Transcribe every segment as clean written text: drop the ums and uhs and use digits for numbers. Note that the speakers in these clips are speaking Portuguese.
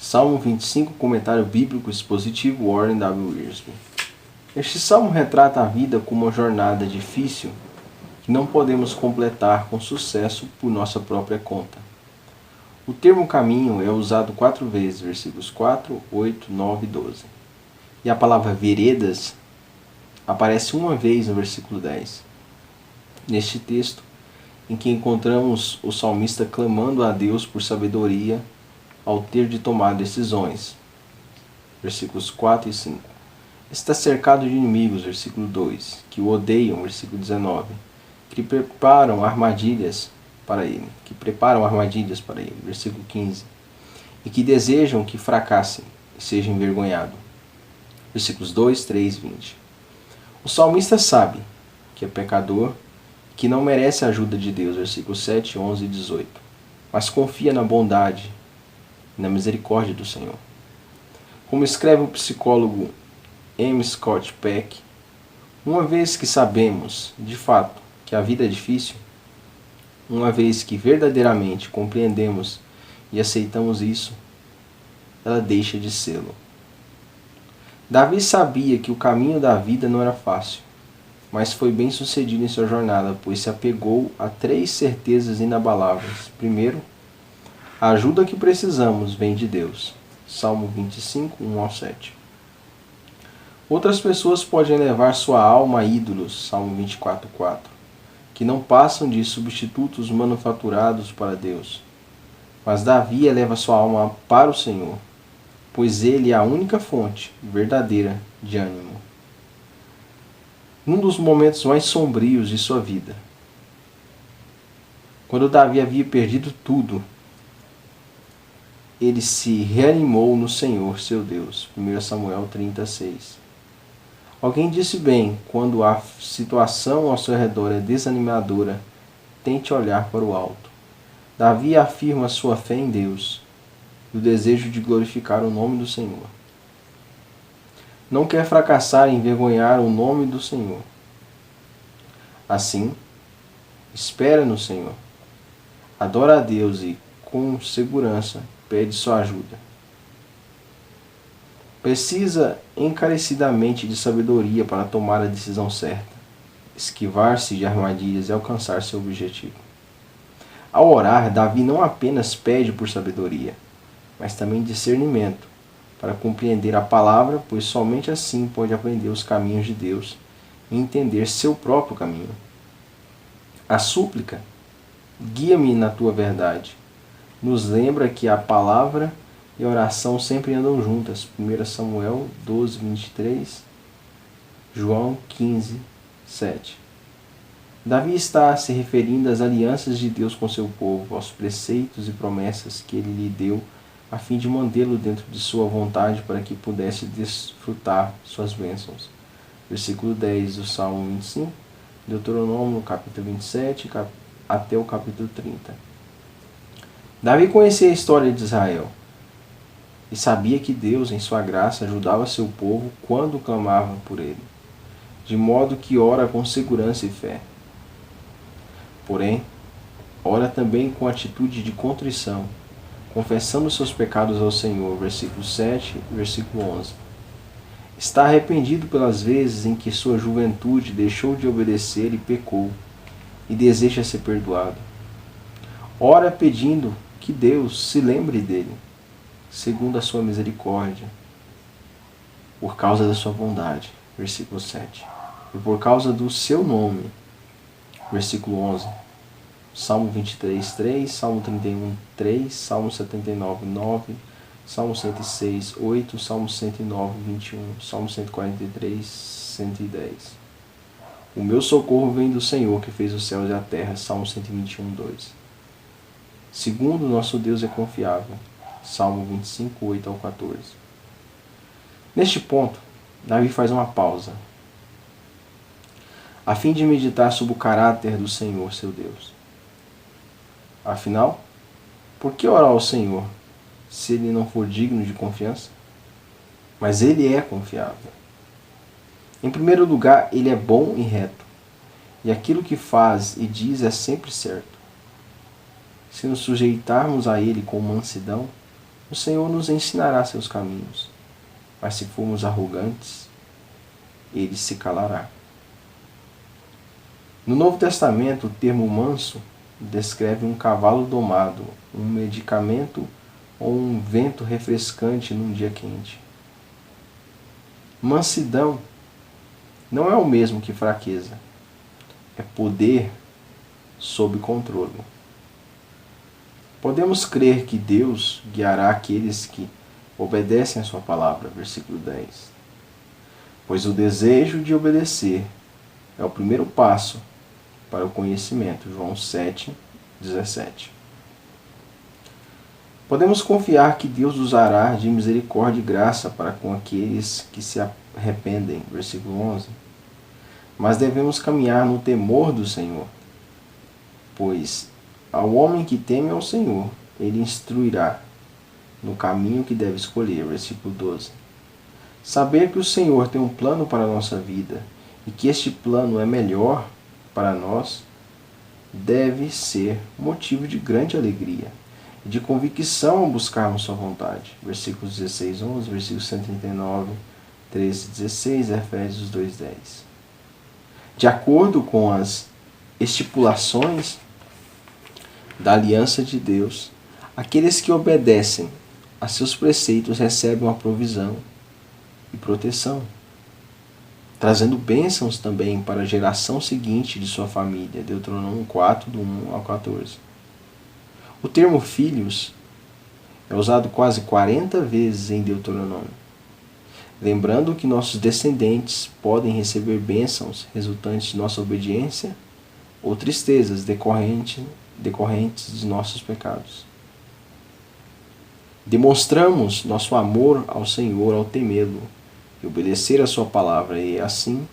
Salmo 25, comentário bíblico expositivo Warren W. Wiersbe. Este salmo retrata a vida como uma jornada difícil que não podemos completar com sucesso por nossa própria conta. O termo caminho é usado 4 vezes, versículos 4, 8, 9 e 12. E a palavra veredas aparece uma vez no versículo 10. Neste texto, em que encontramos o salmista clamando a Deus por sabedoria ao ter de tomar decisões. Versículos 4 e 5. Está cercado de inimigos, versículo 2, que o odeiam, versículo 19, que preparam armadilhas para ele, versículo 15, e que desejam que fracassem e seja envergonhado. Versículos 2, 3 e 20. O salmista sabe que é pecador, que não merece a ajuda de Deus, versículos 7, 11 e 18, mas confia na bondade e na misericórdia do Senhor. Como escreve o psicólogo M. Scott Peck, uma vez que sabemos, de fato, que a vida é difícil, uma vez que verdadeiramente compreendemos e aceitamos isso, ela deixa de sê-lo. Davi sabia que o caminho da vida não era fácil, mas foi bem sucedido em sua jornada, pois se apegou a 3 certezas inabaláveis. Primeiro, a ajuda que precisamos vem de Deus. Salmo 25, 1 ao 7. Outras pessoas podem levar sua alma a ídolos, Salmo 24, 4, que não passam de substitutos manufaturados para Deus. Mas Davi eleva sua alma para o Senhor, pois Ele é a única fonte verdadeira de ânimo. Num dos momentos mais sombrios de sua vida, quando Davi havia perdido tudo, ele se reanimou no Senhor, seu Deus. 1 Samuel 36. Alguém disse bem, quando a situação ao seu redor é desanimadora, tente olhar para o alto. Davi afirma sua fé em Deus e o desejo de glorificar o nome do Senhor. Não quer fracassar em envergonhar o nome do Senhor. Assim, espera no Senhor. Adora a Deus e, com segurança, pede sua ajuda. Precisa encarecidamente de sabedoria para tomar a decisão certa, esquivar-se de armadilhas e alcançar seu objetivo. Ao orar, Davi não apenas pede por sabedoria, mas também discernimento, para compreender a palavra, pois somente assim pode aprender os caminhos de Deus e entender seu próprio caminho. A súplica, guia-me na tua verdade, nos lembra que a palavra e a oração sempre andam juntas. 1 Samuel 12, 23, João 15, 7. Davi está se referindo às alianças de Deus com seu povo, aos preceitos e promessas que ele lhe deu, a fim de mantê-lo dentro de sua vontade para que pudesse desfrutar suas bênçãos. Versículo 10 do Salmo 25, Deuteronômio capítulo 27, até o capítulo 30. Davi conhecia a história de Israel e sabia que Deus, em sua graça, ajudava seu povo quando clamavam por ele, de modo que ora com segurança e fé. Porém, ora também com atitude de contrição, confessando seus pecados ao Senhor, versículo 7 e versículo 11. Está arrependido pelas vezes em que sua juventude deixou de obedecer e pecou, e deseja ser perdoado. Ora pedindo que Deus se lembre dele, segundo a sua misericórdia, por causa da sua bondade, versículo 7, e por causa do seu nome, versículo 11, Salmo 23, 3, Salmo 31, 3, Salmo 79, 9, Salmo 106, 8, Salmo 109, 21, Salmo 143, 110. O meu socorro vem do Senhor, que fez os céus e a terra, Salmo 121, 2. Segundo, nosso Deus é confiável, Salmo 25, 8 ao 14. Neste ponto, Davi faz uma pausa, a fim de meditar sobre o caráter do Senhor, seu Deus. Afinal, por que orar ao Senhor, se ele não for digno de confiança? Mas ele é confiável. Em primeiro lugar, ele é bom e reto, e aquilo que faz e diz é sempre certo. Se nos sujeitarmos a ele com mansidão, o Senhor nos ensinará seus caminhos. Mas se formos arrogantes, ele se calará. No Novo Testamento, o termo manso descreve um cavalo domado, um medicamento ou um vento refrescante num dia quente. Mansidão não é o mesmo que fraqueza. É poder sob controle. Podemos crer que Deus guiará aqueles que obedecem a sua palavra, versículo 10. Pois o desejo de obedecer é o primeiro passo para o conhecimento, João 7, 17. Podemos confiar que Deus usará de misericórdia e graça para com aqueles que se arrependem, versículo 11. Mas devemos caminhar no temor do Senhor, pois ao homem que teme ao Senhor, ele instruirá no caminho que deve escolher, versículo 12. Saber que o Senhor tem um plano para a nossa vida e que este plano é melhor para nós, deve ser motivo de grande alegria e de convicção ao buscarmos sua vontade. Versículos 16, 11, versículos 139, 13, 16, Efésios 2, 10. De acordo com as estipulações da aliança de Deus, aqueles que obedecem a seus preceitos recebem uma provisão e proteção, trazendo bênçãos também para a geração seguinte de sua família. Deuteronômio 4, do 1 ao 14. O termo filhos é usado quase 40 vezes em Deuteronômio, lembrando que nossos descendentes podem receber bênçãos resultantes de nossa obediência ou tristezas decorrentes de nossos pecados. Demonstramos nosso amor ao Senhor ao temê-lo e obedecer a sua palavra, e assim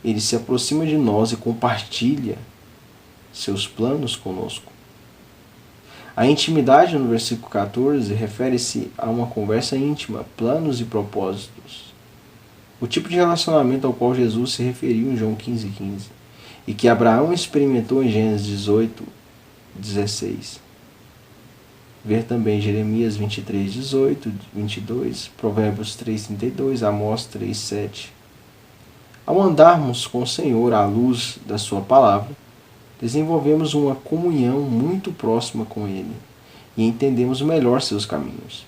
ele se aproxima de nós e compartilha seus planos conosco. A intimidade no versículo 14 refere-se a uma conversa íntima, planos e propósitos. O tipo de relacionamento ao qual Jesus se referiu em João 15,15 e que Abraão experimentou em Gênesis 18, 16. Ver também Jeremias 23, 18, 22, Provérbios 3, 32, Amós 3, 7. Ao andarmos com o Senhor à luz da sua palavra, desenvolvemos uma comunhão muito próxima com Ele e entendemos melhor seus caminhos.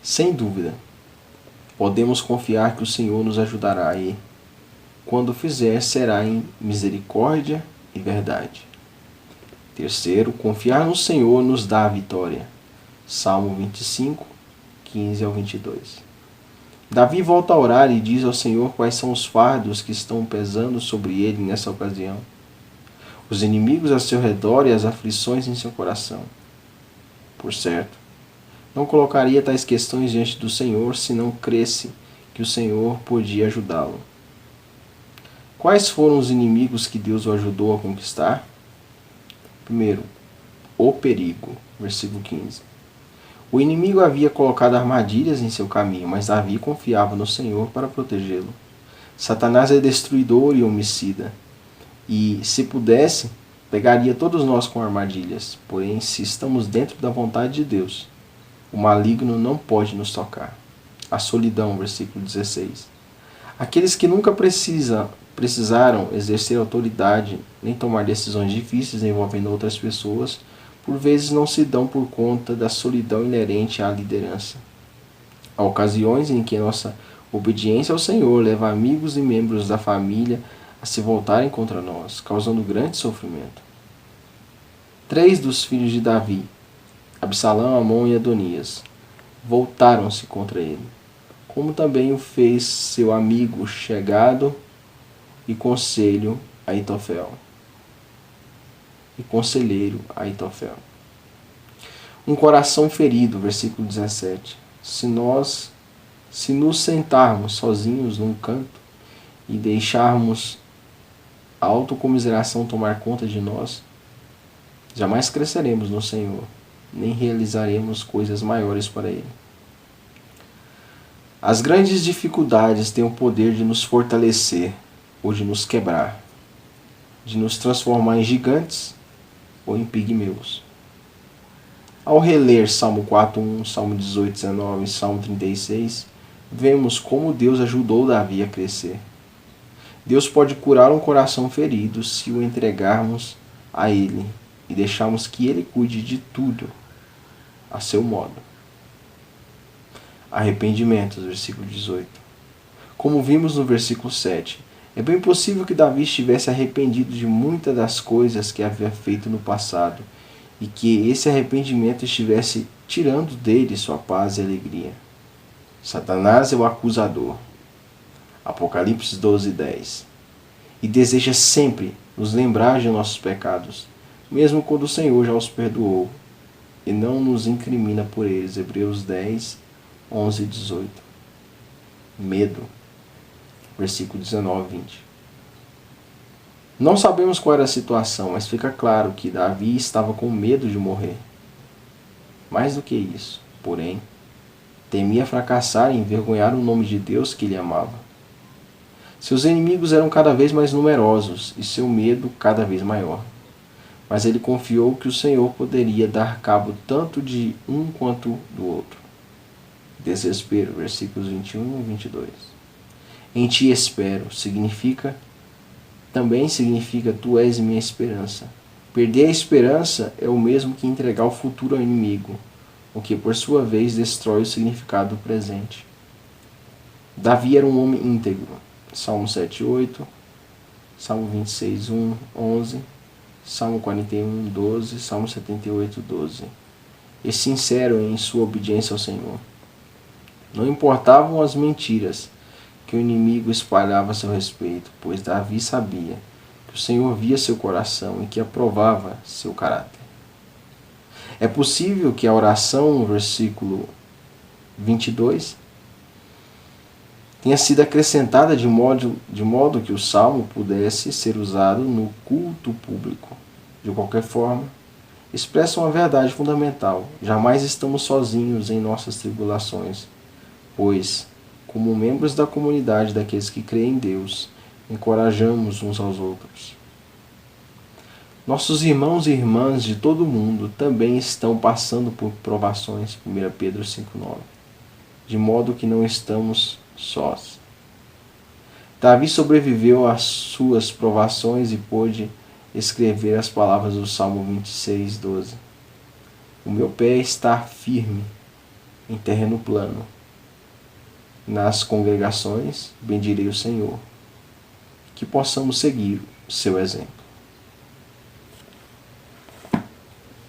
Sem dúvida, podemos confiar que o Senhor nos ajudará e, quando fizer, será em misericórdia e verdade. Terceiro, confiar no Senhor nos dá a vitória. Salmo 25, 15 ao 22. Davi volta a orar e diz ao Senhor quais são os fardos que estão pesando sobre ele nessa ocasião. Os inimigos a seu redor e as aflições em seu coração. Por certo, não colocaria tais questões diante do Senhor se não cresse que o Senhor podia ajudá-lo. Quais foram os inimigos que Deus o ajudou a conquistar? Primeiro, o perigo, versículo 15. O inimigo havia colocado armadilhas em seu caminho, mas Davi confiava no Senhor para protegê-lo. Satanás é destruidor e homicida, e, se pudesse, pegaria todos nós com armadilhas. Porém, se estamos dentro da vontade de Deus, o maligno não pode nos tocar. A solidão, versículo 16. Aqueles que nunca precisaram exercer autoridade nem tomar decisões difíceis envolvendo outras pessoas, por vezes não se dão por conta da solidão inerente à liderança. Há ocasiões em que nossa obediência ao Senhor leva amigos e membros da família a se voltarem contra nós, causando grande sofrimento. 3 dos filhos de Davi, Absalão, Amon e Adonias, voltaram-se contra ele, como também o fez seu amigo chegado e conselheiro Aitofel. Um coração ferido, versículo 17. Se nos sentarmos sozinhos num canto e deixarmos a autocomiseração tomar conta de nós, jamais cresceremos no Senhor, nem realizaremos coisas maiores para Ele. As grandes dificuldades têm o poder de nos fortalecer ou de nos quebrar, de nos transformar em gigantes ou em pigmeus. Ao reler Salmo 4:1, Salmo 18:19 e Salmo 36, vemos como Deus ajudou Davi a crescer. Deus pode curar um coração ferido se o entregarmos a Ele e deixarmos que Ele cuide de tudo a seu modo. Arrependimentos, versículo 18. Como vimos no versículo 7, é bem possível que Davi estivesse arrependido de muitas das coisas que havia feito no passado e que esse arrependimento estivesse tirando dele sua paz e alegria. Satanás é o acusador. Apocalipse 12:10. E deseja sempre nos lembrar de nossos pecados, mesmo quando o Senhor já os perdoou, e não nos incrimina por eles. Hebreus 10:11 e 18. Medo. Versículo 19 e 20. Não sabemos qual era a situação, mas fica claro que Davi estava com medo de morrer. Mais do que isso, porém, temia fracassar e envergonhar o nome de Deus que ele amava. Seus inimigos eram cada vez mais numerosos e seu medo cada vez maior. Mas ele confiou que o Senhor poderia dar cabo tanto de um quanto do outro. Desespero, versículos 21 e 22. Em ti espero também significa tu és minha esperança. Perder a esperança é o mesmo que entregar o futuro ao inimigo, o que por sua vez destrói o significado do presente. Davi era um homem íntegro. Salmo 7:8, Salmo 26:1, 11, Salmo 41:12, Salmo 78:12. E sincero em sua obediência ao Senhor. Não importavam as mentiras que o inimigo espalhava a seu respeito, pois Davi sabia que o Senhor via seu coração e que aprovava seu caráter. É possível que a oração, no versículo 22, tenha sido acrescentada de modo que o salmo pudesse ser usado no culto público. De qualquer forma, expressa uma verdade fundamental: jamais estamos sozinhos em nossas tribulações, pois, como membros da comunidade daqueles que creem em Deus, encorajamos uns aos outros. Nossos irmãos e irmãs de todo o mundo também estão passando por provações, 1 Pedro 5:9, de modo que não estamos sós. Davi sobreviveu às suas provações e pôde escrever as palavras do Salmo 26:12. O meu pé está firme em terreno plano. Nas congregações bendirei o Senhor. Que possamos seguir seu exemplo.